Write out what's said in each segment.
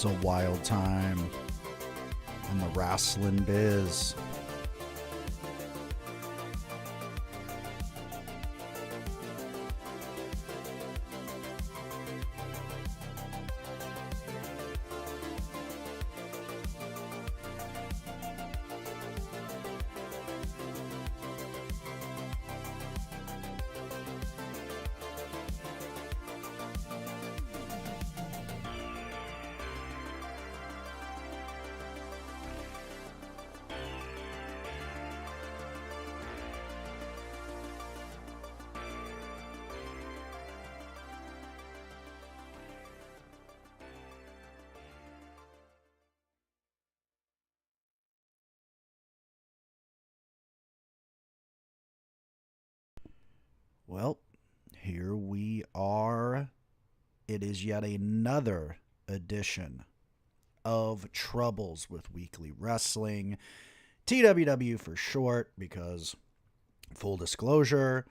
It's a wild time in the wrestling biz. Well, here we are. It is yet another edition of Troubles with Weekly Wrestling. TWW for short, because full disclosure,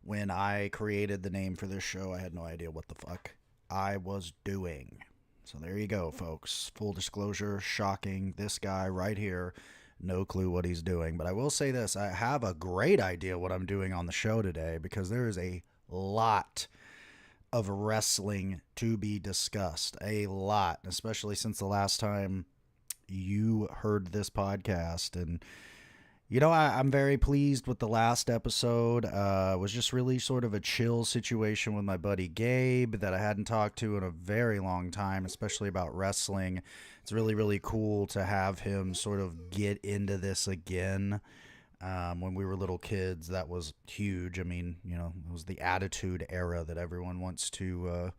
when I created the name for this show, I had no idea what the fuck I was doing. So there you go, folks. Full disclosure, shocking. This guy right here, no clue what he's doing. But I will say this, I have a great idea what I'm doing on the show today, because there is a lot of wrestling to be discussed. A lot, especially since the last time you heard this podcast. And I'm very pleased with the last episode. It was just really sort of a chill situation with my buddy Gabe that I hadn't talked to in a very long time, especially about wrestling. It's really, really cool to have him sort of get into this again. When we were little kids, that was huge. I mean, it was the Attitude Era that everyone wants to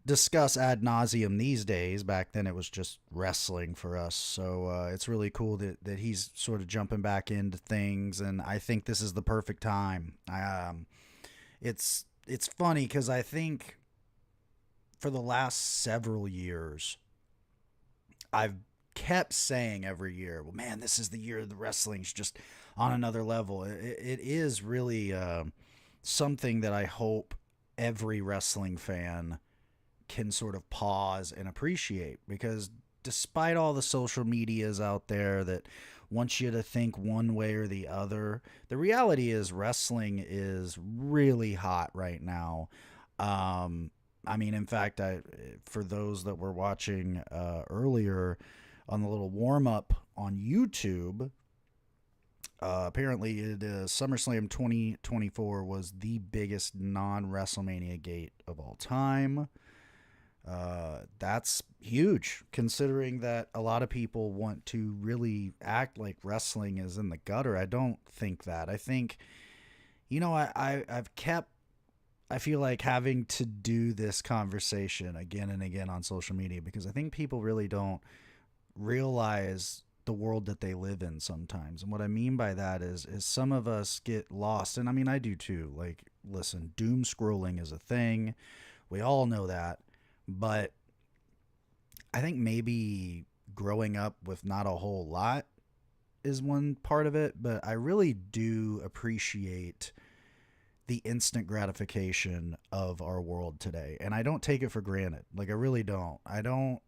discuss ad nauseum these days. Back then it was just wrestling for us. So it's really cool that he's sort of jumping back into things, and I think this is the perfect time. It's funny because I think for the last several years I've kept saying every year, well, man, this is the year the wrestling's just on another level. It is really something that I hope every wrestling fan can sort of pause and appreciate, because despite all the social medias out there that want you to think one way or the other, the reality is wrestling is really hot right now. In fact, for those that were watching earlier on the little warm-up on YouTube, apparently SummerSlam 2024 was the biggest non-WrestleMania gate of all time. That's huge, considering that a lot of people want to really act like wrestling is in the gutter. I don't think that. I think, I feel like having to do this conversation again and again on social media, because I think people really don't realize the world that they live in sometimes. And what I mean by that is some of us get lost. And I mean, I do too. Like, listen, doom scrolling is a thing. We all know that. But I think maybe growing up with not a whole lot is one part of it. But I really do appreciate the instant gratification of our world today. And I don't take it for granted. Like, I really don't. I don't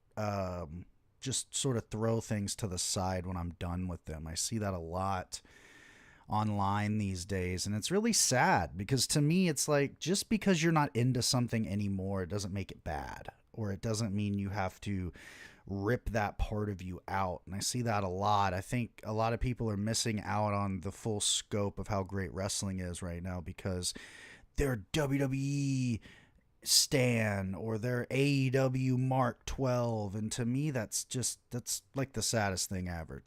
just sort of throw things to the side when I'm done with them. I see that a lot online these days, and it's really sad, because to me it's like, just because you're not into something anymore, it doesn't make it bad, or it doesn't mean you have to rip that part of you out. And I see that a lot. I think a lot of people are missing out on the full scope of how great wrestling is right now, because they're WWE stan or they're AEW Mark 12, and to me that's like the saddest thing ever.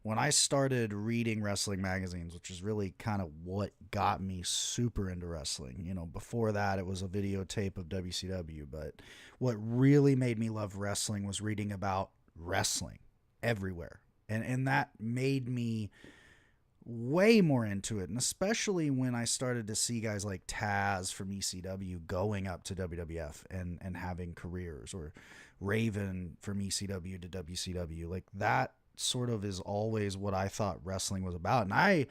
When I started reading wrestling magazines, which is really kind of what got me super into wrestling, before that it was a videotape of WCW, but what really made me love wrestling was reading about wrestling everywhere. And that made me way more into it. And especially when I started to see guys like Taz from ECW going up to WWF and having careers, or Raven from ECW to WCW, like that sort of is always what I thought wrestling was about. And I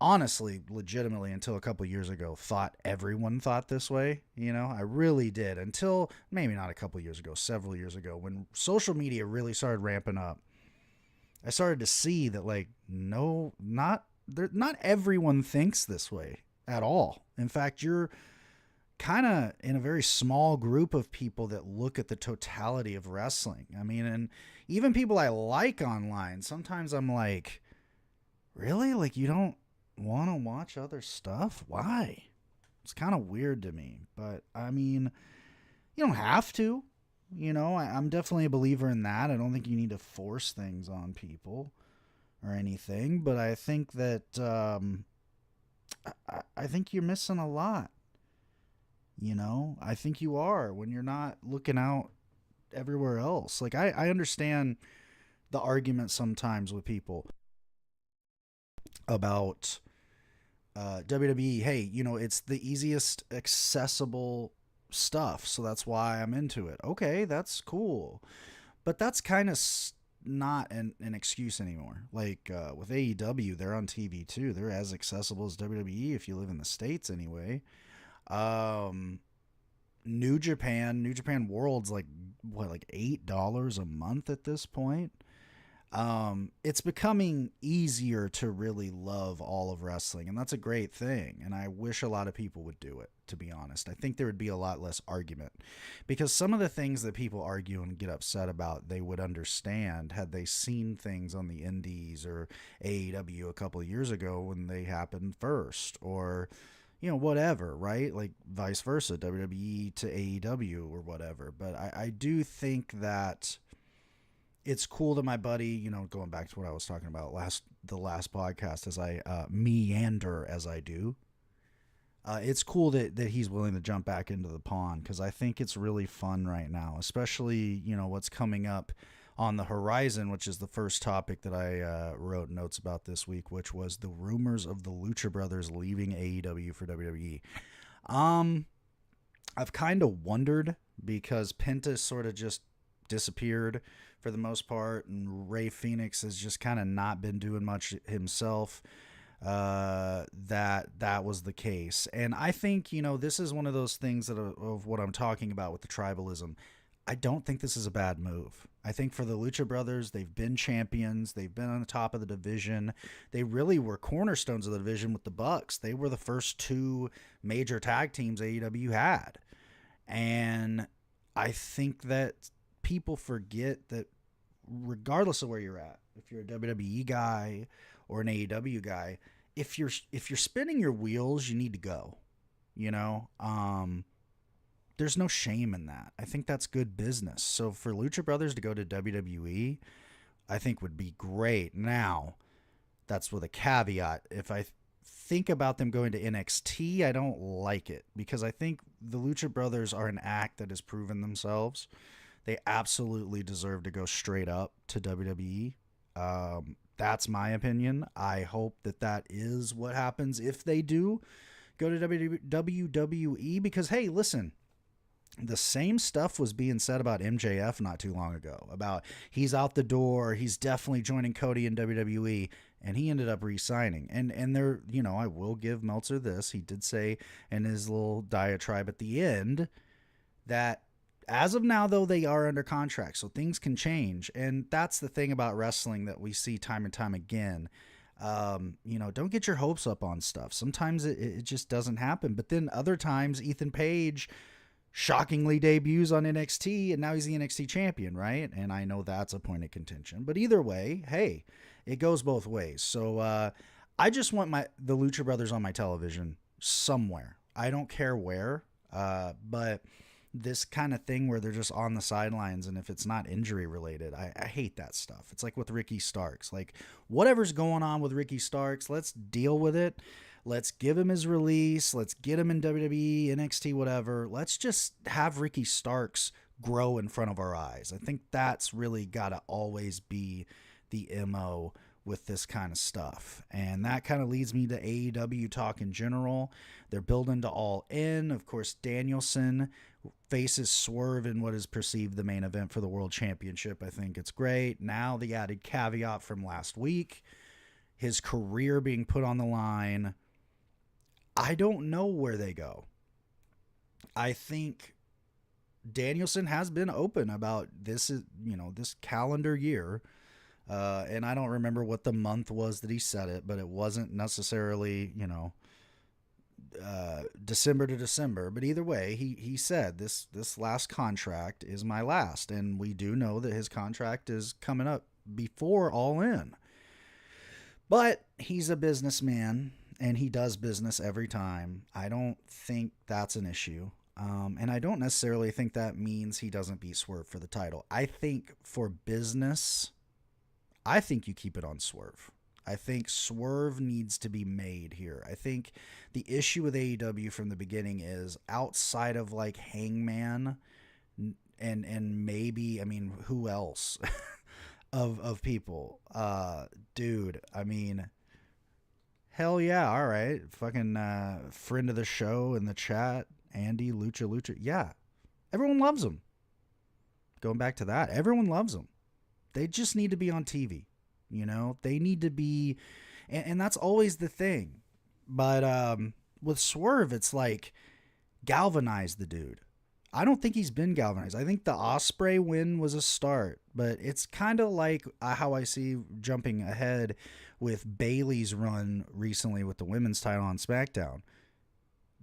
honestly, legitimately, until a couple years ago, thought everyone thought this way. I really did until maybe not a couple years ago, several years ago, when social media really started ramping up. I started to see that, like, no, not everyone thinks this way at all. In fact, you're kind of in a very small group of people that look at the totality of wrestling. I mean, and even people I like online, sometimes I'm like, really? Like, you don't want to watch other stuff? Why? It's kind of weird to me. But, I mean, you don't have to. I'm definitely a believer in that. I don't think you need to force things on people or anything. But I think that, I think you're missing a lot. I think you are when you're not looking out everywhere else. Like, I understand the argument sometimes with people about WWE. Hey, it's the easiest accessible stuff, so that's why I'm into it. Okay, that's cool, but that's kind of not an excuse anymore. Like with AEW, they're on TV too. They're as accessible as WWE if you live in the States anyway. Um, New Japan World's like what, like $8 a month at this point. It's becoming easier to really love all of wrestling, and that's a great thing. And I wish a lot of people would do it, to be honest. I think there would be a lot less argument because some of the things that people argue and get upset about, they would understand had they seen things on the indies or AEW a couple of years ago when they happened first, or whatever, right? Like vice versa, WWE to AEW or whatever. But I do think that it's cool that my buddy, going back to what I was talking about the last podcast, as I meander as I do, it's cool that he's willing to jump back into the pond, because I think it's really fun right now, especially what's coming up on the horizon, which is the first topic that I wrote notes about this week, which was the rumors of the Lucha Brothers leaving AEW for WWE. I've kind of wondered, because Penta sort of just disappeared for the most part, and Ray Phoenix has just kind of not been doing much himself. That was the case, and I think this is one of those things of what I'm talking about with the tribalism. I don't think this is a bad move. I think for the Lucha Brothers, they've been champions. They've been on the top of the division. They really were cornerstones of the division with the Bucks. They were the first two major tag teams AEW had. And I think that people forget that regardless of where you're at, if you're a WWE guy or an AEW guy, if you're spinning your wheels, you need to go. There's no shame in that. I think that's good business. So for Lucha Brothers to go to WWE, I think would be great. Now, that's with a caveat. If I think about them going to NXT, I don't like it, because I think the Lucha Brothers are an act that has proven themselves. They absolutely deserve to go straight up to WWE. That's my opinion. I hope that is what happens if they do go to WWE, because, hey, listen, the same stuff was being said about MJF not too long ago, about he's out the door, he's definitely joining Cody in WWE, and he ended up re-signing. And there, I will give Meltzer this. He did say in his little diatribe at the end that as of now, though, they are under contract, so things can change. And that's the thing about wrestling that we see time and time again. Don't get your hopes up on stuff. Sometimes it just doesn't happen. But then other times, Ethan Page shockingly debuts on NXT, and now he's the NXT champion, right? And I know that's a point of contention. But either way, hey, it goes both ways. So I just want the Lucha Brothers on my television somewhere. I don't care where, but this kind of thing where they're just on the sidelines, and if it's not injury related, I hate that stuff. It's like with Ricky Starks. Like, whatever's going on with Ricky Starks, let's deal with it. Let's give him his release. Let's get him in WWE, NXT, whatever. Let's just have Ricky Starks grow in front of our eyes. I think that's really got to always be the MO with this kind of stuff. And that kind of leads me to AEW talk in general. They're building to All In. Of course, Danielson faces Swerve in what is perceived the main event for the World Championship. I think it's great. Now, the added caveat from last week, his career being put on the line. I don't know where they go. I think Danielson has been open about this, this calendar year. And I don't remember what the month was that he said it, but it wasn't necessarily, December to December. But either way, he said this last contract is my last. And we do know that his contract is coming up before All In. But he's a businessman and he does business every time. I don't think that's an issue. And I don't necessarily think that means he doesn't beat Swerve for the title. I think for business, I think you keep it on Swerve. I think Swerve needs to be made here. I think the issue with AEW from the beginning is outside of like Hangman and maybe, I mean, who else of people? Dude, I mean, hell yeah, all right. Fucking friend of the show in the chat, Andy Lucha. Yeah, everyone loves him. Going back to that, everyone loves him. They just need to be on TV. They need to be, and that's always the thing. But with Swerve, it's like galvanize the dude. I don't think he's been galvanized. I think the Ospreay win was a start, but it's kind of like how I see jumping ahead with Bayley's run recently with the women's title on SmackDown.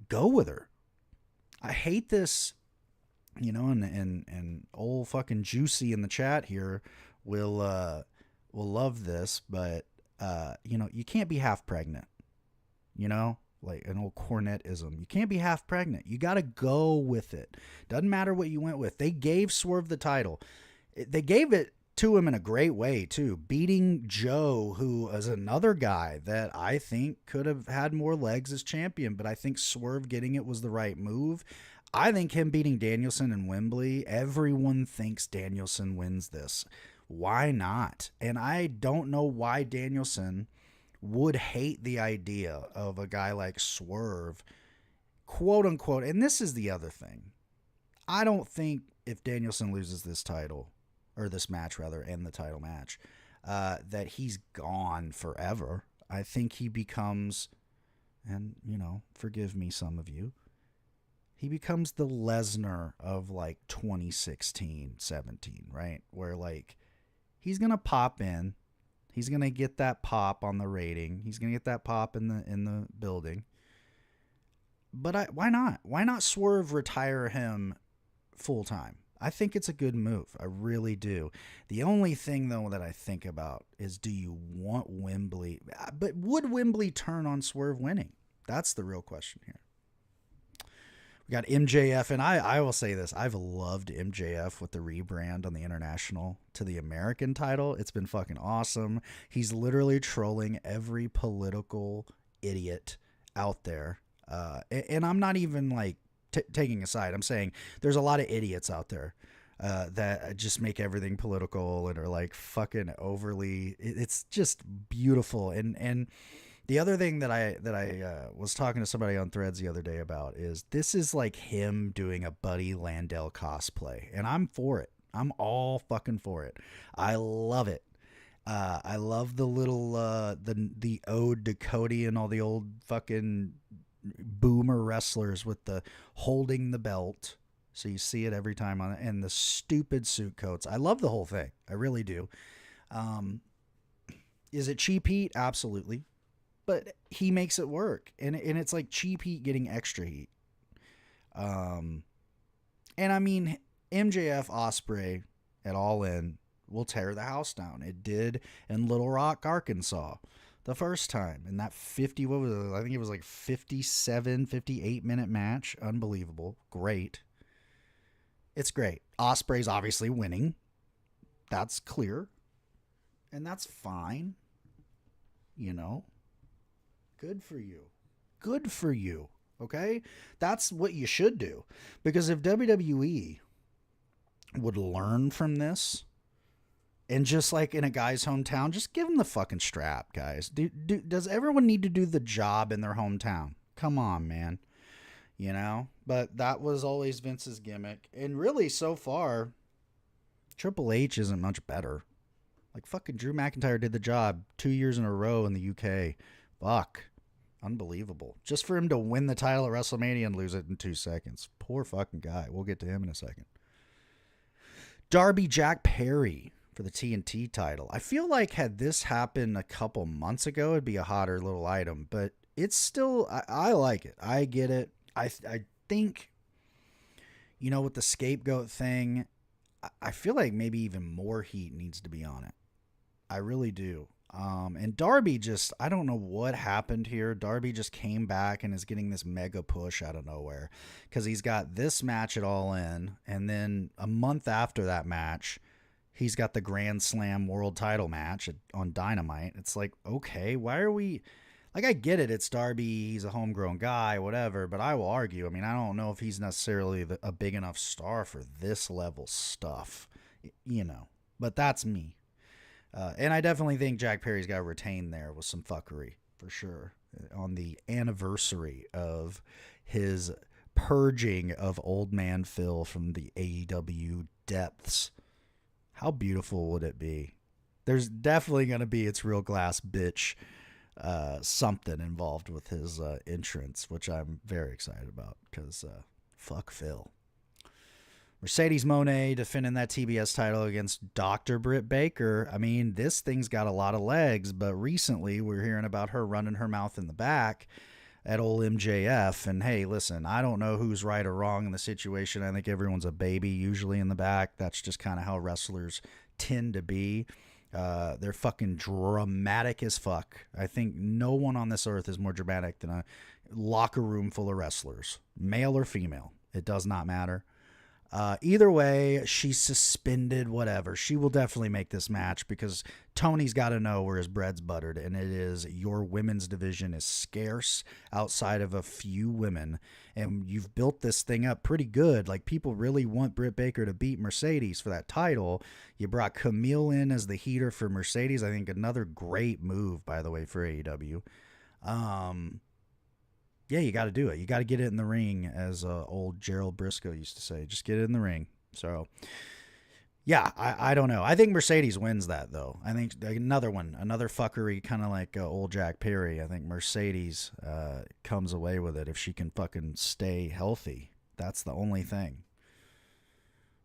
Go with her. I hate this, and old fucking Juicy in the chat here will love this, but you can't be half pregnant. Like an old Cornettism. You can't be half pregnant. You got to go with it. Doesn't matter what you went with. They gave Swerve the title. They gave it to him in a great way too, beating Joe, who is another guy that I think could have had more legs as champion, but I think Swerve getting it was the right move. I think him beating Danielson in Wembley, everyone thinks Danielson wins this. Why not? And I don't know why Danielson would hate the idea of a guy like Swerve, quote unquote. And this is the other thing. I don't think if Danielson loses this title, or this match rather, and the title match, that he's gone forever. I think he becomes, and forgive me some of you, he becomes the Lesnar of like 2016, 17, right? Where like, he's going to pop in. He's going to get that pop on the rating. He's going to get that pop in the building. But why not? Why not Swerve retire him full time? I think it's a good move. I really do. The only thing, though, that I think about is, do you want Wembley? But would Wembley turn on Swerve winning? That's the real question here. We got MJF, and I will say this. I've loved MJF with the rebrand on the international to the American title. It's been fucking awesome. He's literally trolling every political idiot out there. And I'm not even like taking a side. I'm saying there's a lot of idiots out there that just make everything political and are like fucking overly. It's just beautiful. And the other thing that I was talking to somebody on Threads the other day about is this is like him doing a Buddy Landel cosplay, and I'm for it. I'm all fucking for it. I love it. I love the little the ode to Cody and all the old fucking boomer wrestlers with the holding the belt, so you see it every time on it, and the stupid suit coats. I love the whole thing. I really do. Is it cheap heat? Absolutely. But he makes it work, and it's like cheap heat getting extra heat. And I mean, MJF Ospreay at All In will tear the house down. It did in Little Rock, Arkansas, the first time. And that 50, what was it? I think it was like 57, 58 minute match. Unbelievable. Great. It's great. Ospreay's obviously winning. That's clear. And that's fine. Good for you. Good for you. Okay? That's what you should do. Because if WWE would learn from this, and just like in a guy's hometown, just give him the fucking strap, guys. Does everyone need to do the job in their hometown? Come on, man. But that was always Vince's gimmick. And really, so far, Triple H isn't much better. Like, fucking Drew McIntyre did the job 2 years in a row in the UK. Fuck. Unbelievable. Just for him to win the title at WrestleMania and lose it in 2 seconds. Poor fucking guy. We'll get to him in a second. Darby Jack Perry for the TNT title. I feel like had this happened a couple months ago, it'd be a hotter little item, but it's still, I like it. I get it. I think, with the scapegoat thing, I feel like maybe even more heat needs to be on it. I really do. And Darby just, I don't know what happened here. Darby just came back and is getting this mega push out of nowhere because he's got this match at All In. And then a month after that match, he's got the Grand Slam world title match on Dynamite. It's like, okay, why are we, like, I get it. It's Darby. He's a homegrown guy, whatever. But I will argue, I mean, I don't know if he's necessarily a big enough star for this level stuff, but that's me. And I definitely think Jack Perry's got retained there with some fuckery, for sure, on the anniversary of his purging of Old Man Phil from the AEW depths. How beautiful would it be? There's definitely going to be It's Real Glass Bitch something involved with his entrance, which I'm very excited about because fuck Phil. Mercedes Moné defending that TBS title against Dr. Britt Baker. I mean, this thing's got a lot of legs, but recently we're hearing about her running her mouth in the back at old MJF. And hey, listen, I don't know who's right or wrong in the situation. I think everyone's a baby usually in the back. That's just kind of how wrestlers tend to be. They're fucking dramatic as fuck. I think no one on this earth is more dramatic than a locker room full of wrestlers, male or female. It does not matter. Either way, she's suspended, whatever. She will definitely make this match because Tony's got to know where his bread's buttered, and it is your women's division is scarce outside of a few women, and you've built this thing up pretty good. Like, people really want Britt Baker to beat Mercedes for that title. You brought Camille in as the heater for Mercedes. I think another great move, by the way, for AEW. Yeah, you got to do it. You got to get it in the ring, as old Gerald Briscoe used to say. Just get it in the ring. So, yeah, I don't know. I think Mercedes wins that, though. I think another fuckery, kind of like old Jack Perry. I think Mercedes comes away with it if she can fucking stay healthy. That's the only thing.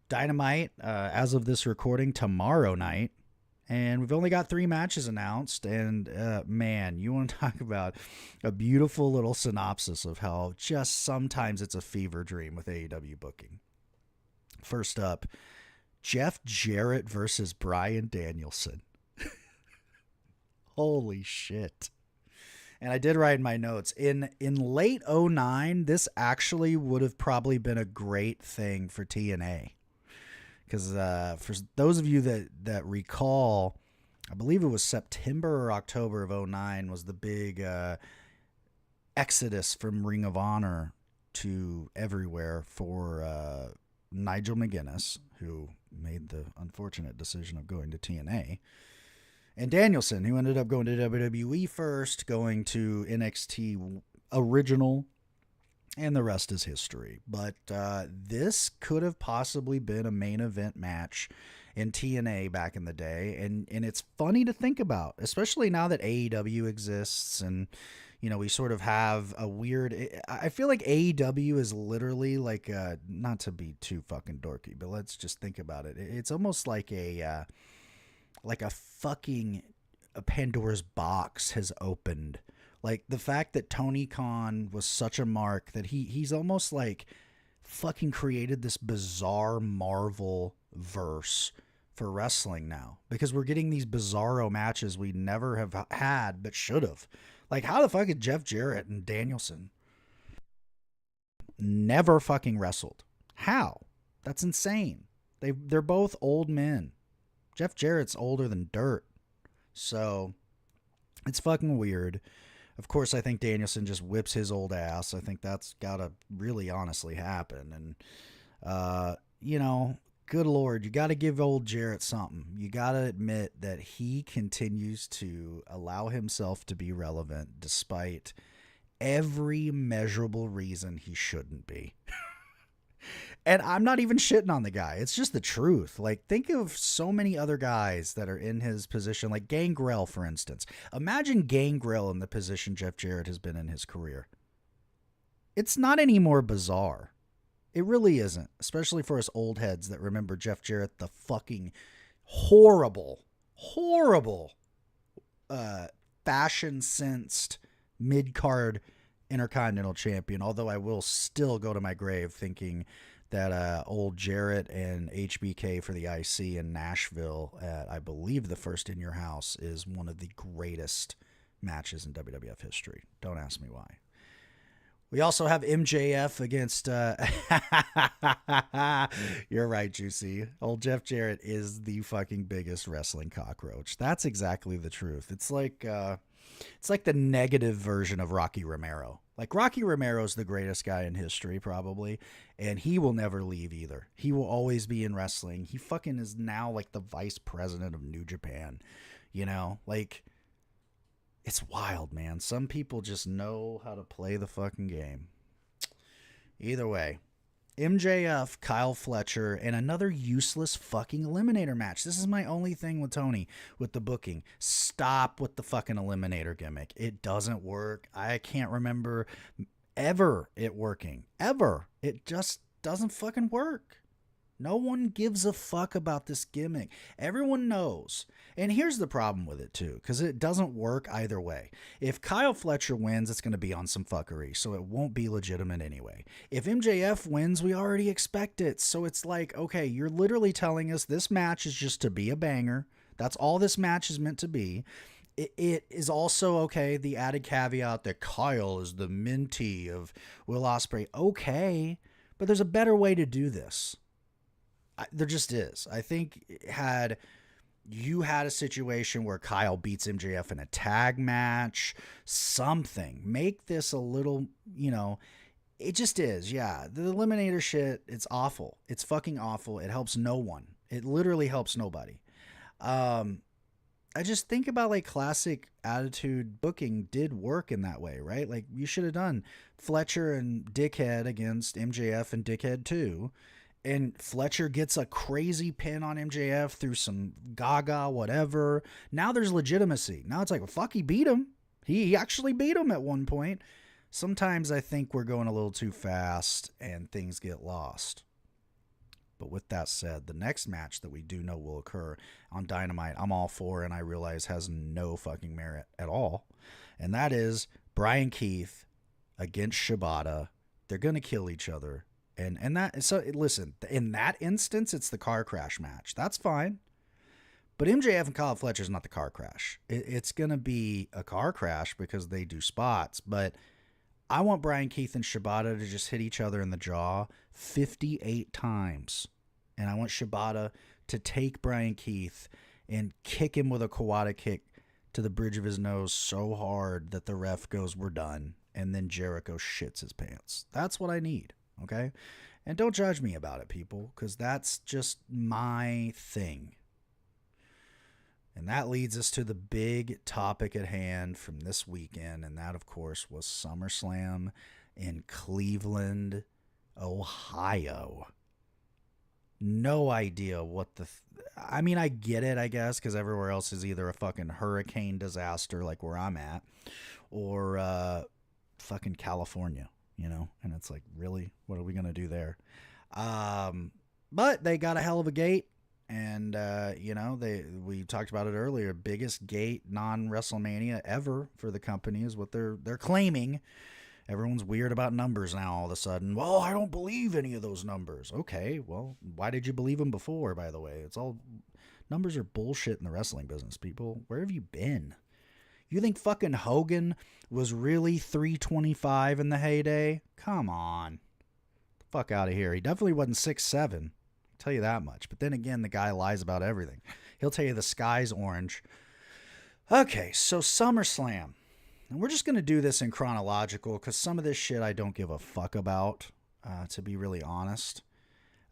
Dynamite, as of this recording, tomorrow night. And we've only got 3 matches announced. And, man, you want to talk about a beautiful little synopsis of how just sometimes it's a fever dream with AEW booking. First up, Jeff Jarrett versus Bryan Danielson. Holy shit. And I did write in my notes, in late 2009, this actually would have probably been a great thing for TNA. Because for those of you that recall, I believe it was September or October of 2009 was the big exodus from Ring of Honor to everywhere for Nigel McGuinness, who made the unfortunate decision of going to TNA, and Danielson, who ended up going to WWE first, going to NXT original, and the rest is history. But this could have possibly been a main event match in TNA back in the day. And it's funny to think about, especially now that AEW exists and, we sort of have a weird... I feel like AEW is literally like, not to be too fucking dorky, but let's just think about it. It's almost like a fucking Pandora's box has opened. Like, the fact that Tony Khan was such a mark that he's almost like fucking created this bizarre Marvel verse for wrestling now. Because we're getting these bizarro matches we never have had but should have. Like, how the fuck is Jeff Jarrett and Danielson never fucking wrestled? How? That's insane. They're both old men. Jeff Jarrett's older than dirt. So, it's fucking weird. Of course, I think Danielson just whips his old ass. I think that's got to really honestly happen. And, good Lord, you got to give old Jarrett something. You got to admit that he continues to allow himself to be relevant despite every measurable reason he shouldn't be. And I'm not even shitting on the guy. It's just the truth. Like, think of so many other guys that are in his position, like Gangrel, for instance. Imagine Gangrel in the position Jeff Jarrett has been in his career. It's not any more bizarre. It really isn't, especially for us old heads that remember Jeff Jarrett, the fucking horrible, horrible, fashion-sensed mid-card Intercontinental Champion. Although I will still go to my grave thinking that old Jarrett and HBK for the IC in Nashville at, I believe, the First in Your House is one of the greatest matches in WWF history. Don't ask me why. We also have MJF against... You're right, Juicy. Old Jeff Jarrett is the fucking biggest wrestling cockroach. That's exactly the truth. It's like the negative version of Rocky Romero. Like, Rocky Romero's the greatest guy in history, probably, and he will never leave either. He will always be in wrestling. He fucking is now like the vice president of New Japan. You know, like... It's wild, man. Some people just know how to play the fucking game. Either way, MJF, Kyle Fletcher, and another useless fucking eliminator match. This is my only thing with Tony, with the booking. Stop with the fucking eliminator gimmick. It doesn't work. I can't remember ever it working. Ever. It just doesn't fucking work. No one gives a fuck about this gimmick. Everyone knows. And here's the problem with it, too, because it doesn't work either way. If Kyle Fletcher wins, it's going to be on some fuckery, so it won't be legitimate anyway. If MJF wins, we already expect it. So it's like, okay, you're literally telling us this match is just to be a banger. That's all this match is meant to be. It is also, okay, the added caveat that Kyle is the mentee of Will Ospreay. Okay, but there's a better way to do this. There just is. I think had you had a situation where Kyle beats MJF in a tag match, something, make this a little, you know, it just is. Yeah. The eliminator shit, it's awful. It's fucking awful. It helps no one. It literally helps nobody. I just think about like classic Attitude booking did work in that way, right? Like you should have done Fletcher and Dickhead against MJF and Dickhead 2. And Fletcher gets a crazy pin on MJF through some gaga, whatever. Now there's legitimacy. Now it's like, well, fuck, he beat him. He actually beat him at one point. Sometimes I think we're going a little too fast and things get lost. But with that said, the next match that we do know will occur on Dynamite, I'm all for, and I realize has no fucking merit at all. And that is Brian Keith against Shibata. They're going to kill each other. And that, so listen, in that instance, it's the car crash match. That's fine. But MJF and Kyle Fletcher is not the car crash. It's going to be a car crash because they do spots. But I want Brian Keith and Shibata to just hit each other in the jaw 58 times. And I want Shibata to take Brian Keith and kick him with a Kawada kick to the bridge of his nose so hard that the ref goes, we're done. And then Jericho shits his pants. That's what I need. Okay? And don't judge me about it, people, because that's just my thing. And that leads us to the big topic at hand from this weekend, and that, of course, was SummerSlam in Cleveland, Ohio. No idea what the... I mean, I get it, I guess, because everywhere else is either a fucking hurricane disaster like where I'm at, or fucking California. You know, and it's like, really, what are we going to do there? But they got a hell of a gate. And, you know, we talked about it earlier. Biggest gate non-WrestleMania ever for the company is what they're claiming. Everyone's weird about numbers now all of a sudden. Well, I don't believe any of those numbers. Okay, well, why did you believe them before, by the way? It's all... Numbers are bullshit in the wrestling business, people. Where have you been? You think fucking Hogan was really 325 in the heyday? Come on. The fuck out of here. He definitely wasn't 6'7". I'll tell you that much. But then again, the guy lies about everything. He'll tell you the sky's orange. Okay, so SummerSlam. And we're just going to do this in chronological because some of this shit I don't give a fuck about, to be really honest.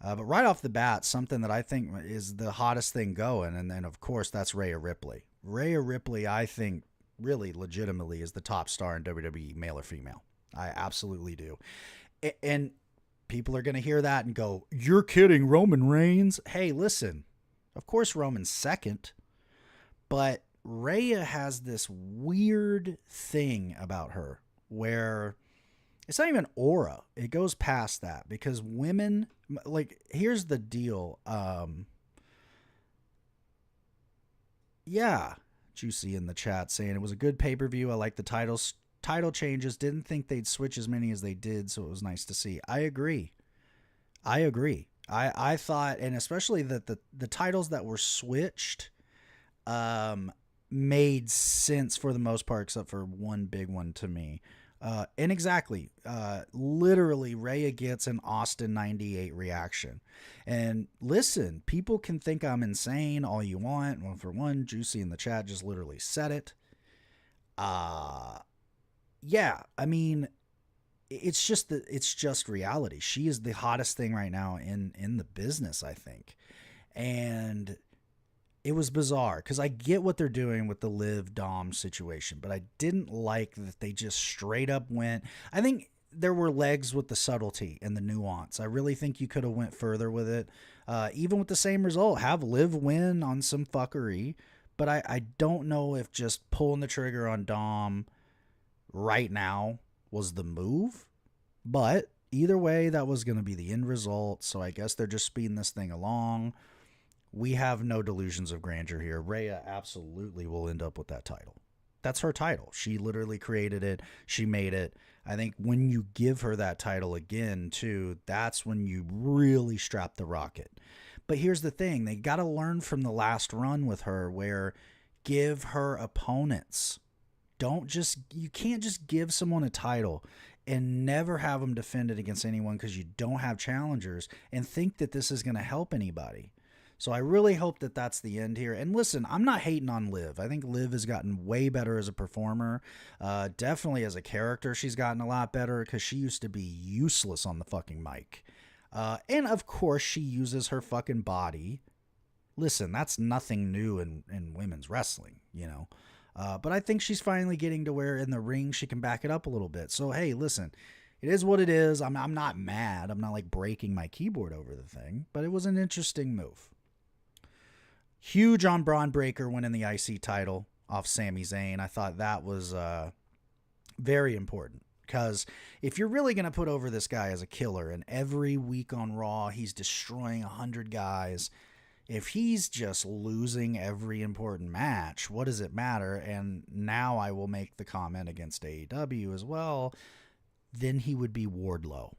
But right off the bat, something that I think is the hottest thing going, and then, of course, that's Rhea Ripley. Rhea Ripley, I think, really legitimately is the top star in WWE, male or female. I absolutely do. And people are going to hear that and go, "You're kidding, Roman Reigns." Hey, listen, of course Roman's second, but Rhea has this weird thing about her where it's not even aura. It goes past that because women, like, here's the deal. Yeah, Juicy in the chat saying it was a good pay-per-view. I like the title changes. Didn't think they'd switch as many as they did, so it was nice to see. I agree. I thought, and especially that the titles that were switched made sense for the most part, except for one big one to me. And exactly, literally, Rhea gets an Austin 98 reaction. And listen, people can think I'm insane all you want. Well, for one, Juicy in the chat just literally said it. Yeah, I mean, it's just reality. She is the hottest thing right now in the business, I think. And it was bizarre because I get what they're doing with the Liv Dom situation, but I didn't like that they just straight up went. I think there were legs with the subtlety and the nuance. I really think you could have went further with it, even with the same result. Have Liv win on some fuckery, but I don't know if just pulling the trigger on Dom right now was the move. But either way, that was going to be the end result. So I guess they're just speeding this thing along. We have no delusions of grandeur here. Rhea absolutely will end up with that title. That's her title. She literally created it. She made it. I think when you give her that title again, too, that's when you really strap the rocket. But here's the thing. They got to learn from the last run with her where give her opponents. You can't just give someone a title and never have them defend it against anyone because you don't have challengers and think that this is going to help anybody. So I really hope that that's the end here. And listen, I'm not hating on Liv. I think Liv has gotten way better as a performer. Definitely as a character, she's gotten a lot better because she used to be useless on the fucking mic. And of course, she uses her fucking body. Listen, that's nothing new in women's wrestling, you know. But I think she's finally getting to where in the ring she can back it up a little bit. So, hey, listen, it is what it is. I'm not mad. I'm not like breaking my keyboard over the thing, but it was an interesting move. Huge on Braun Breaker winning the IC title off Sami Zayn. I thought that was very important because if you're really going to put over this guy as a killer and every week on Raw he's destroying 100 guys, if he's just losing every important match, what does it matter? And now I will make the comment against AEW as well, then he would be Wardlow.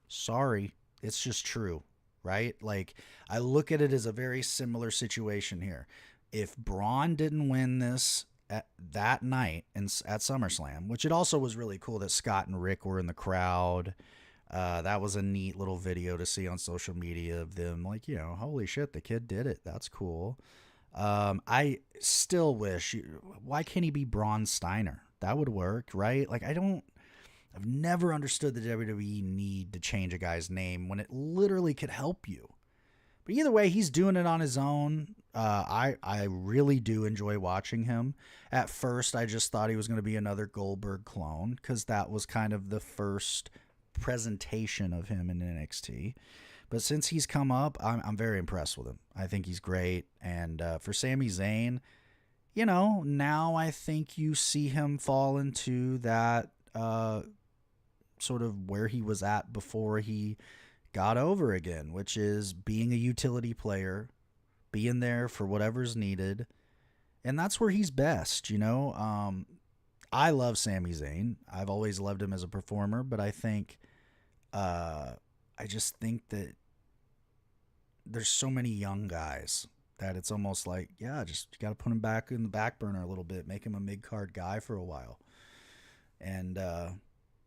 Sorry, it's just true. Right? Like, I look at it as a very similar situation here. If Braun didn't win this that night at SummerSlam, which it also was really cool that Scott and Rick were in the crowd. That was a neat little video to see on social media of them like, you know, holy shit, the kid did it. That's cool. I still wish, why can't he be Braun Steiner? That would work, right? Like, I've never understood the WWE need to change a guy's name when it literally could help you. But either way, he's doing it on his own. I really do enjoy watching him. At first, I just thought he was going to be another Goldberg clone because that was kind of the first presentation of him in NXT. But since he's come up, I'm very impressed with him. I think he's great. And for Sami Zayn, you know, now I think you see him fall into that sort of where he was at before he got over again, which is being a utility player, being there for whatever's needed. And that's where he's best, you know. I love Sami Zayn. I've always loved him as a performer, but I think, I just think that there's so many young guys that it's almost like, yeah, just you got to put him back in the back burner a little bit, make him a mid-card guy for a while. And,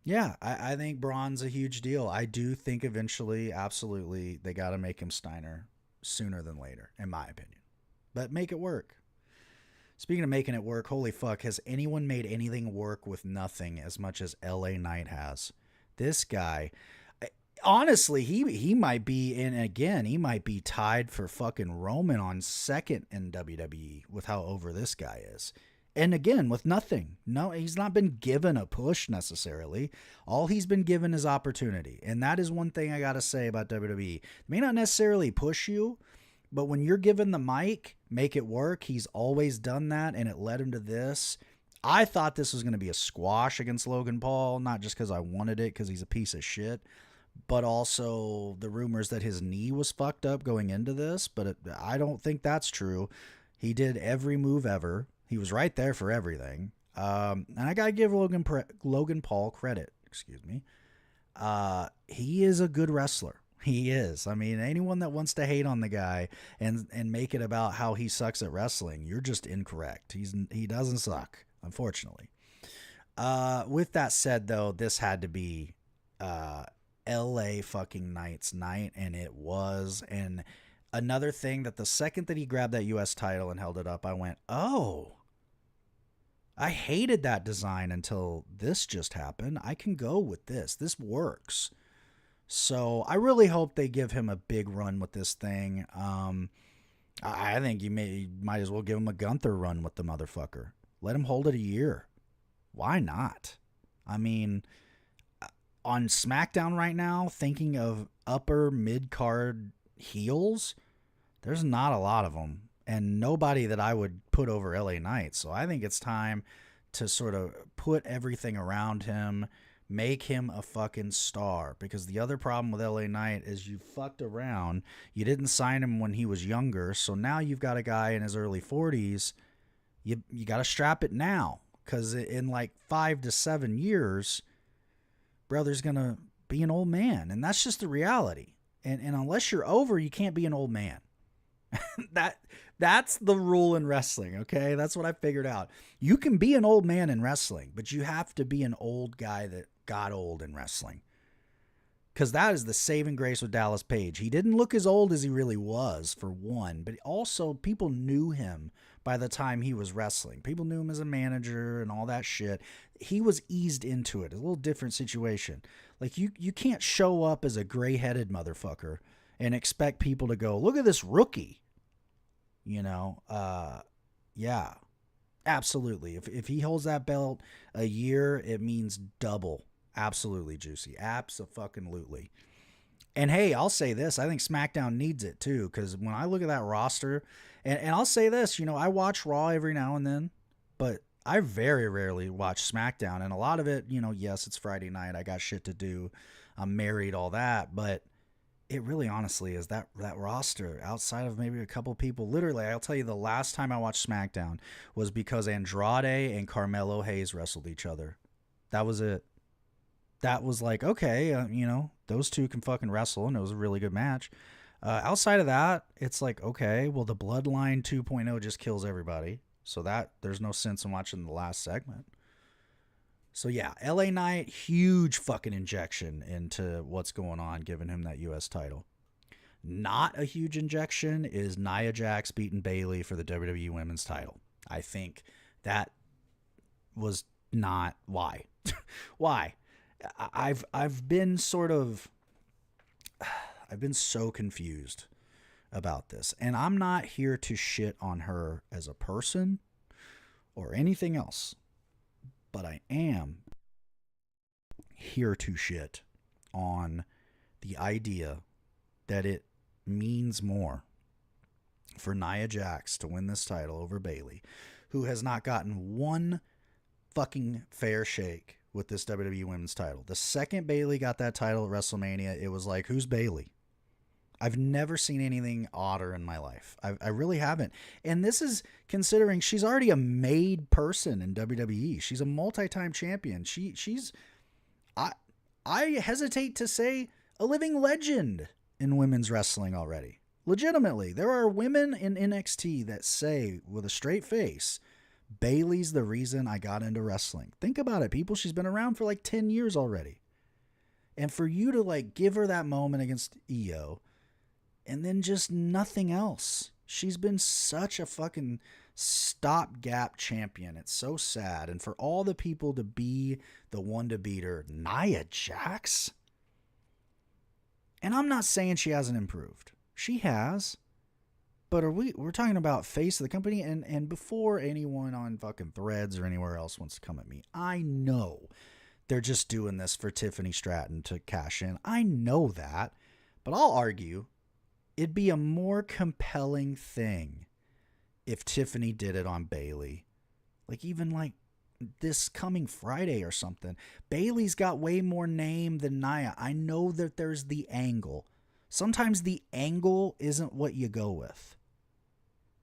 yeah, I think Braun's a huge deal. I do think eventually, absolutely, they got to make him Steiner sooner than later, in my opinion. But make it work. Speaking of making it work, holy fuck, has anyone made anything work with nothing as much as LA Knight has? This guy, honestly, he might be, and again, he might be tied for fucking Roman on second in WWE with how over this guy is. And again, with nothing. No, he's not been given a push necessarily. All he's been given is opportunity. And that is one thing I got to say about WWE. They may not necessarily push you, but when you're given the mic, make it work. He's always done that, and it led him to this. I thought this was going to be a squash against Logan Paul, not just because I wanted it because he's a piece of shit, but also the rumors that his knee was fucked up going into this. But I don't think that's true. He did every move ever. He was right there for everything. And I got to give Logan Paul credit. Excuse me. He is a good wrestler. He is. I mean, anyone that wants to hate on the guy and make it about how he sucks at wrestling, you're just incorrect. He doesn't suck, unfortunately. With that said, though, this had to be LA fucking Knight's night, and it was. And another thing that the second that he grabbed that US title and held it up, I went, oh, I hated that design until this just happened. I can go with this. This works. So I really hope they give him a big run with this thing. I think you might as well give him a Gunther run with the motherfucker. Let him hold it a year. Why not? I mean, on SmackDown right now, thinking of upper mid-card heels, there's not a lot of them. And nobody that I would put over LA Knight. So I think it's time to sort of put everything around him, make him a fucking star. Because the other problem with LA Knight is you fucked around. You didn't sign him when he was younger. So now you've got a guy in his early 40s. You got to strap it now. Because in like 5 to 7 years, brother's going to be an old man. And that's just the reality. And unless you're over, you can't be an old man. That's the rule in wrestling, okay? That's what I figured out. You can be an old man in wrestling, but you have to be an old guy that got old in wrestling. Because that is the saving grace with Dallas Page. He didn't look as old as he really was, for one, but also people knew him by the time he was wrestling. People knew him as a manager and all that shit. He was eased into it. A little different situation. Like, you can't show up as a gray-headed motherfucker and expect people to go, look at this rookie. You know, yeah, absolutely. If he holds that belt a year, it means double. Absolutely, Juicy. Abso-fucking-lutely. And hey, I'll say this. I think SmackDown needs it too, because when I look at that roster, and I'll say this, you know, I watch Raw every now and then, but I very rarely watch SmackDown. And a lot of it, you know, yes, it's Friday night. I got shit to do. I'm married, all that. But it really honestly is that roster outside of maybe a couple people. Literally, I'll tell you, the last time I watched SmackDown was because Andrade and Carmelo Hayes wrestled each other. That was it. That was like, okay, you know, those two can fucking wrestle, and it was a really good match. Outside of that, it's like, okay, well, the Bloodline 2.0 just kills everybody. So that there's no sense in watching the last segment. So yeah, LA Knight, huge fucking injection into what's going on, giving him that US title. Not a huge injection is Nia Jax beating Bayley for the WWE Women's title. I think that was not why. Why? I've been so confused about this, and I'm not here to shit on her as a person or anything else. But I am here to shit on the idea that it means more for Nia Jax to win this title over Bayley, who has not gotten one fucking fair shake with this WWE Women's title. The second Bayley got that title at WrestleMania, it was like, who's Bayley? I've never seen anything odder in my life. I really haven't. And this is considering she's already a made person in WWE. She's a multi-time champion. She's I hesitate to say a living legend in women's wrestling already. Legitimately, there are women in NXT that say with a straight face, Bayley's the reason I got into wrestling. Think about it, people. She's been around for like 10 years already. And for you to like give her that moment against Io, and then just nothing else. She's been such a fucking stopgap champion. It's so sad. And for all the people to be the one to beat her, Nia Jax? And I'm not saying she hasn't improved. She has. But we're talking about face of the company, and before anyone on fucking Threads or anywhere else wants to come at me, I know they're just doing this for Tiffany Stratton to cash in. I know that. But I'll argue it'd be a more compelling thing if Tiffany did it on Bayley. Like even like this coming Friday or something. Bayley's got way more name than Nia. I know that there's the angle. Sometimes the angle isn't what you go with.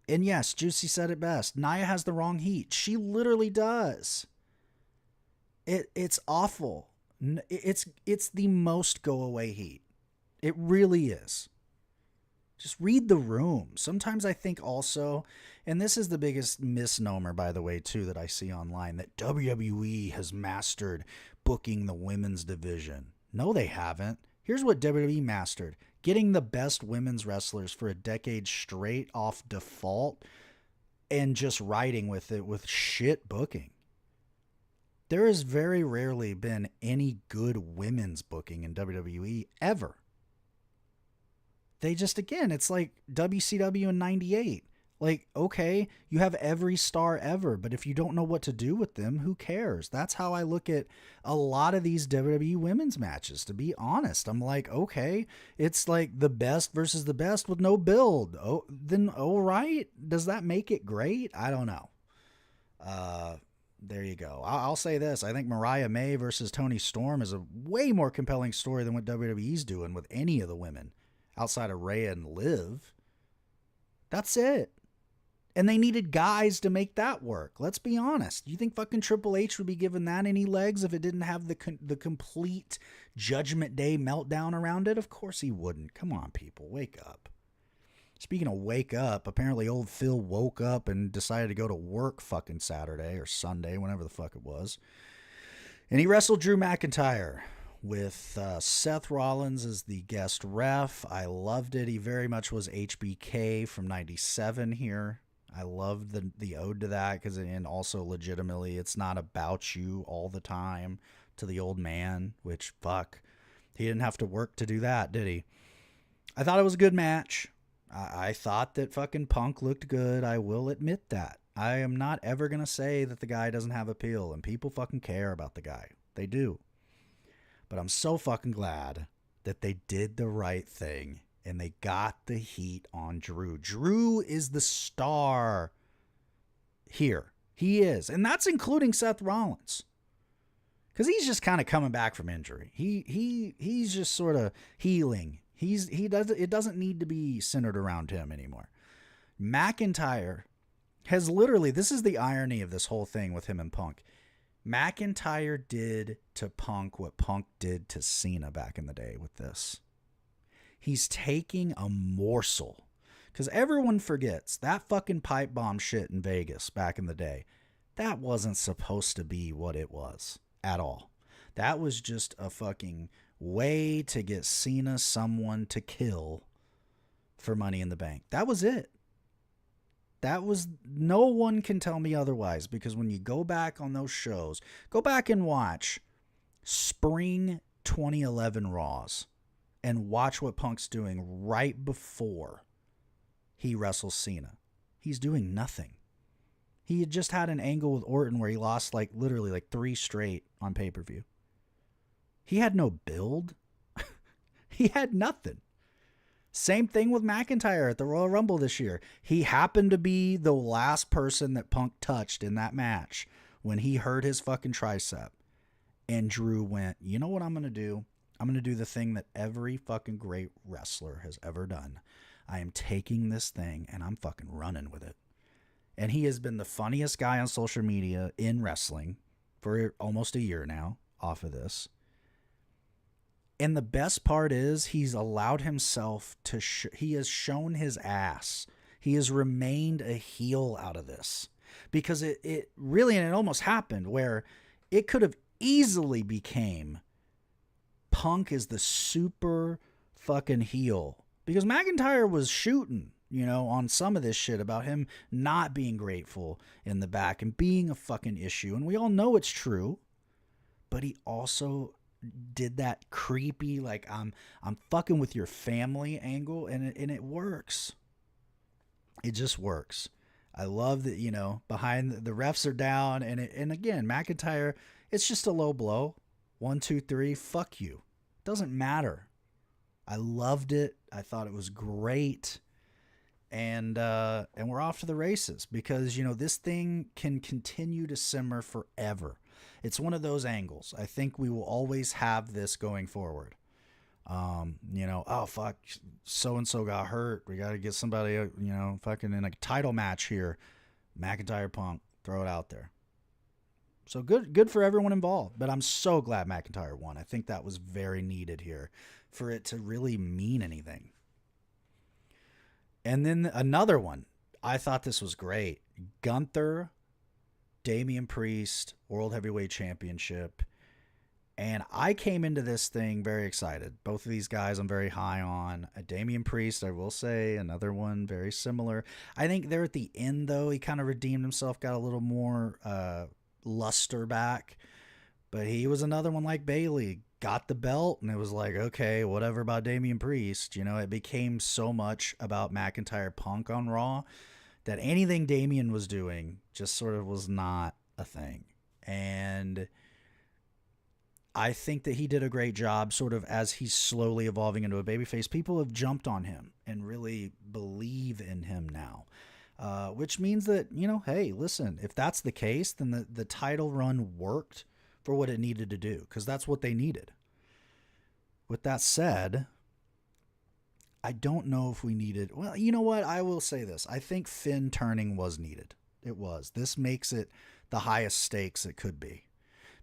And yes, Juicy said it best. Nia has the wrong heat. She literally does. It's awful. It's the most go away heat. It really is. Just read the room. Sometimes I think also, and this is the biggest misnomer, by the way, too, that I see online, that WWE has mastered booking the women's division. No, they haven't. Here's what WWE mastered: getting the best women's wrestlers for a decade straight off default and just riding with it with shit booking. There has very rarely been any good women's booking in WWE ever. They just, again, it's like WCW in 98. Like, okay, you have every star ever, but if you don't know what to do with them, who cares? That's how I look at a lot of these WWE women's matches, to be honest. I'm like, okay, it's like the best versus the best with no build. Oh, then, all right. Does that make it great? I don't know. There you go. I'll say this. I think Mariah May versus Toni Storm is a way more compelling story than what WWE's doing with any of the women outside of Rhea and Liv. That's it. And they needed guys to make that work. Let's be honest. You think fucking Triple H would be giving that any legs if it didn't have the complete Judgment Day meltdown around it? Of course he wouldn't. Come on, people. Wake up. Speaking of wake up, apparently old Phil woke up and decided to go to work fucking Saturday or Sunday, whenever the fuck it was. And he wrestled Drew McIntyre with Seth Rollins as the guest ref. I loved it. He very much was HBK from 97 here. I loved the ode to that because, and also legitimately, it's not about you all the time to the old man, which, fuck, he didn't have to work to do that, did he? I thought it was a good match. I thought that fucking Punk looked good. I will admit that. I am not ever going to say that the guy doesn't have appeal, and people fucking care about the guy. They do. But I'm so fucking glad that they did the right thing and they got the heat on Drew. Drew is the star here. He is. And that's including Seth Rollins. Because he's just kind of coming back from injury. He's just sort of healing. It doesn't need to be centered around him anymore. McIntyre has literally, this is the irony of this whole thing with him and Punk. McIntyre did to Punk what Punk did to Cena back in the day with this. He's taking a morsel. Because everyone forgets that fucking pipe bomb shit in Vegas back in the day. That wasn't supposed to be what it was at all. That was just a fucking way to get Cena someone to kill for Money in the Bank. That was it. That was, no one can tell me otherwise, because when you go back on those shows, go back and watch Spring 2011 Raws and watch what Punk's doing right before he wrestles Cena. He's doing nothing. He had just had an angle with Orton where he lost literally 3 straight on pay-per-view. He had no build. He had nothing. Same thing with McIntyre at the Royal Rumble this year. He happened to be the last person that Punk touched in that match when he hurt his fucking tricep. And Drew went, you know what I'm going to do? I'm going to do the thing that every fucking great wrestler has ever done. I am taking this thing and I'm fucking running with it. And he has been the funniest guy on social media in wrestling for almost a year now off of this. And the best part is he's allowed himself to, he has shown his ass. He has remained a heel out of this. Because it really, and it almost happened where it could have easily became Punk is the super fucking heel. Because McIntyre was shooting, on some of this shit about him not being grateful in the back and being a fucking issue. And we all know it's true. But he also did that creepy, I'm fucking with your family angle, and it works. It just works. I love that, behind the refs are down, and again, McIntyre, it's just a low blow. 1, 2, 3, fuck you. Doesn't matter. I loved it. I thought it was great. And we're off to the races because this thing can continue to simmer forever. It's one of those angles. I think we will always have this going forward. Oh fuck, so and so got hurt. We got to get somebody, fucking in a title match here. McIntyre Punk, throw it out there. So good for everyone involved. But I'm so glad McIntyre won. I think that was very needed here for it to really mean anything. And then another one. I thought this was great. Gunther, Damian Priest, World Heavyweight Championship. And I came into this thing very excited. Both of these guys I'm very high on. Damian Priest, I will say, another one very similar. I think there at the end, though, he kind of redeemed himself, got a little more luster back. But he was another one like Bayley. Got the belt, and it was like, okay, whatever about Damian Priest. It became so much about McIntyre Punk on Raw that anything Damian was doing just sort of was not a thing. And I think that he did a great job sort of as he's slowly evolving into a babyface. People have jumped on him and really believe in him now, which means that, hey, listen, if that's the case, then the title run worked for what it needed to do, because that's what they needed. With that said, I don't know if we needed... Well, you know what? I will say this. I think Finn turning was needed. It was. This makes it the highest stakes it could be.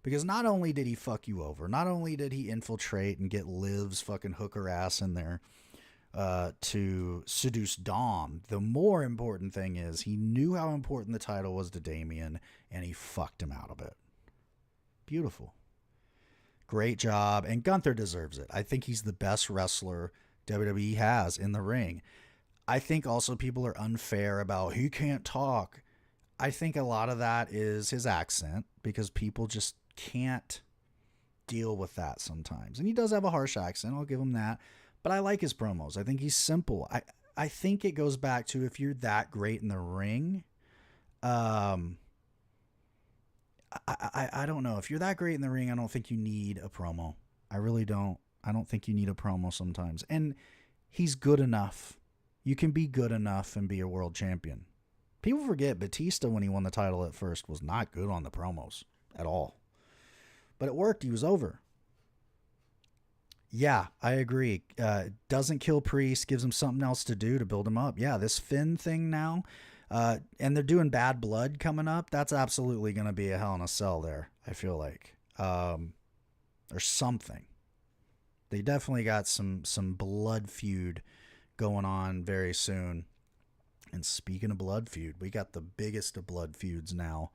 Because not only did he fuck you over, not only did he infiltrate and get Liv's fucking hooker ass in there to seduce Dom, the more important thing is he knew how important the title was to Damian, and he fucked him out of it. Beautiful. Great job. And Gunther deserves it. I think he's the best wrestler WWE has in the ring. I think also people are unfair about he can't talk. I think a lot of that is his accent, because people just can't deal with that sometimes. And he does have a harsh accent, I'll give him that. But I like his promos. I think he's simple. I think it goes back to, if you're that great in the ring, I don't know. If you're that great in the ring, I don't think you need a promo. I really don't. I don't think you need a promo sometimes. And he's good enough. You can be good enough and be a world champion. People forget Batista, when he won the title at first, was not good on the promos at all. But it worked. He was over. Yeah, I agree. Doesn't kill Priest, gives him something else to do to build him up. Yeah, this Finn thing now... and they're doing Bad Blood coming up. That's absolutely going to be a Hell in a Cell there, I feel like. Or something. They definitely got some blood feud going on very soon. And speaking of blood feud, we got the biggest of blood feuds now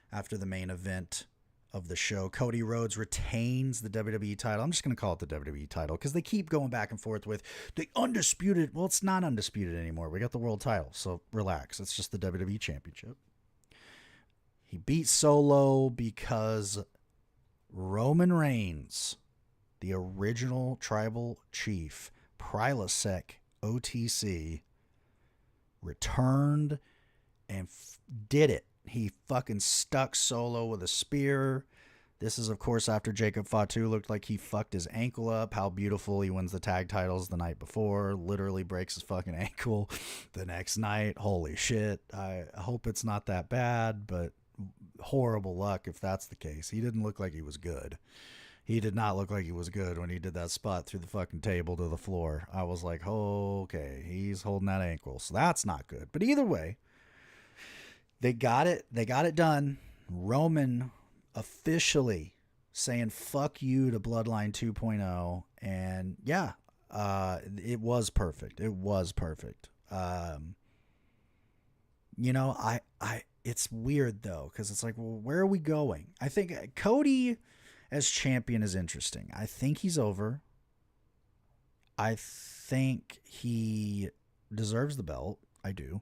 after the main event of the show. Cody Rhodes retains the WWE title. I'm just going to call it the WWE title because they keep going back and forth with the undisputed. Well, it's not undisputed anymore. We got the world title, so relax. It's just the WWE Championship. He beat Solo because Roman Reigns, the original tribal chief, Prilosec OTC, returned and did it. He fucking stuck Solo with a spear. This is, of course, after Jacob Fatu looked like he fucked his ankle up. How beautiful. He wins the tag titles the night before. Literally breaks his fucking ankle the next night. Holy shit. I hope it's not that bad, but horrible luck if that's the case. He didn't look like he was good. He did not look like he was good when he did that spot through the fucking table to the floor. I was like, oh, okay, he's holding that ankle. So that's not good. But either way, they got it. They got it done. Roman officially saying fuck you to Bloodline 2.0. And yeah, it was perfect. It was perfect. It's weird though, because it's like, well, where are we going? I think Cody as champion is interesting. I think he's over. I think he deserves the belt. I do.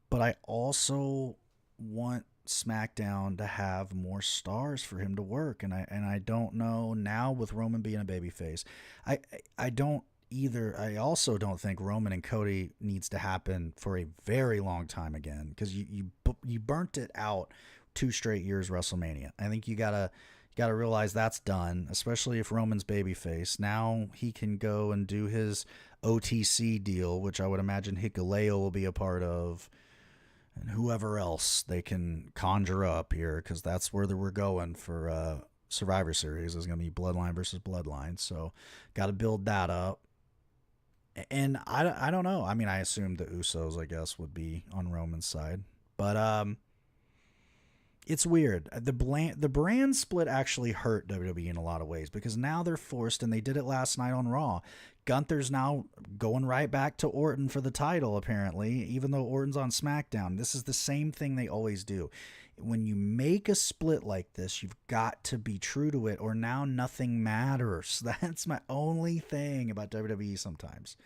But I also want SmackDown to have more stars for him to work, and I don't know now with Roman being a babyface. I don't I also don't think Roman and Cody needs to happen for a very long time again, because you burnt it out 2 straight years WrestleMania. I think you gotta realize that's done, especially if Roman's babyface. Now he can go and do his OTC deal, which I would imagine Hikuleo will be a part of, and whoever else they can conjure up here, because that's where we're going for Survivor Series is going to be Bloodline versus Bloodline. So got to build that up. And I don't know. I mean, I assumed the Usos, I guess, would be on Roman's side, but it's weird. The brand split actually hurt WWE in a lot of ways, because now they're forced, and they did it last night on Raw. Gunther's now going right back to Orton for the title, apparently, even though Orton's on SmackDown. This is the same thing they always do. When you make a split like this, you've got to be true to it, or now nothing matters. That's my only thing about WWE sometimes.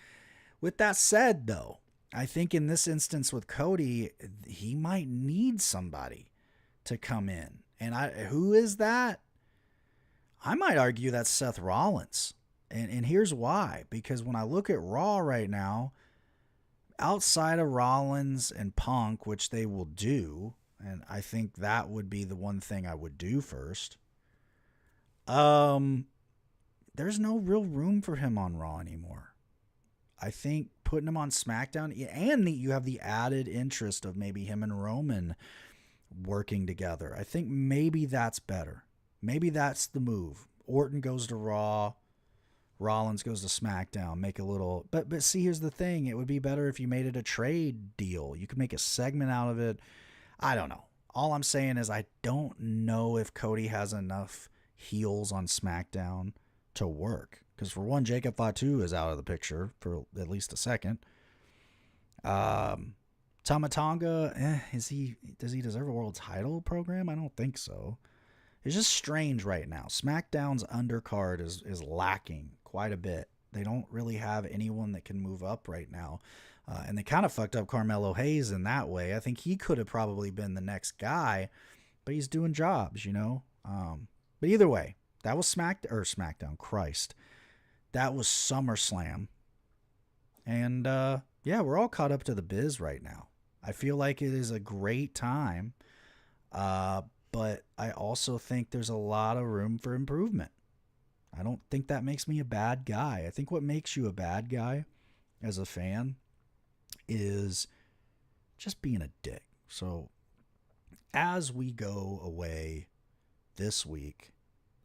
With that said, though, I think in this instance with Cody, he might need somebody to come in. And who is that? I might argue that's Seth Rollins. And here's why. Because when I look at Raw right now, outside of Rollins and Punk, which they will do, and I think that would be the one thing I would do first, there's no real room for him on Raw anymore. I think putting him on SmackDown, and you have the added interest of maybe him and Roman working together. I think maybe that's better. Maybe that's the move. Orton goes to Raw, Rollins goes to SmackDown, make a little, but see, here's the thing. It would be better if you made it a trade deal. You could make a segment out of it. I don't know. All I'm saying is I don't know if Cody has enough heels on SmackDown to work. Because for one, Jacob Fatu is out of the picture for at least a second. Tama Tonga, does he deserve a world title program? I don't think so. It's just strange right now. SmackDown's undercard is lacking quite a bit. They don't really have anyone that can move up right now. And they kind of fucked up Carmelo Hayes in that way. I think he could have probably been the next guy, but he's doing jobs, you know. But either way, that was SmackDown. Christ, that was SummerSlam. And yeah, we're all caught up to the biz right now. I feel like it is a great time, but I also think there's a lot of room for improvement. I don't think that makes me a bad guy. I think what makes you a bad guy as a fan is just being a dick. So as we go away this week,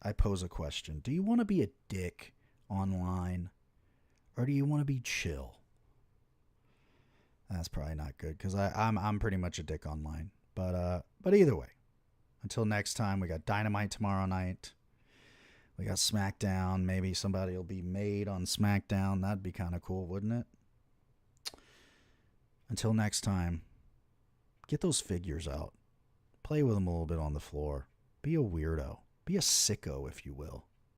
I pose a question. Do you want to be a dick online, or do you want to be chill? That's probably not good, because I'm pretty much a dick online. But either way, until next time, we got Dynamite tomorrow night. We got SmackDown. Maybe somebody will be made on SmackDown. That'd be kind of cool, wouldn't it? Until next time, get those figures out. Play with them a little bit on the floor. Be a weirdo. Be a sicko, if you will.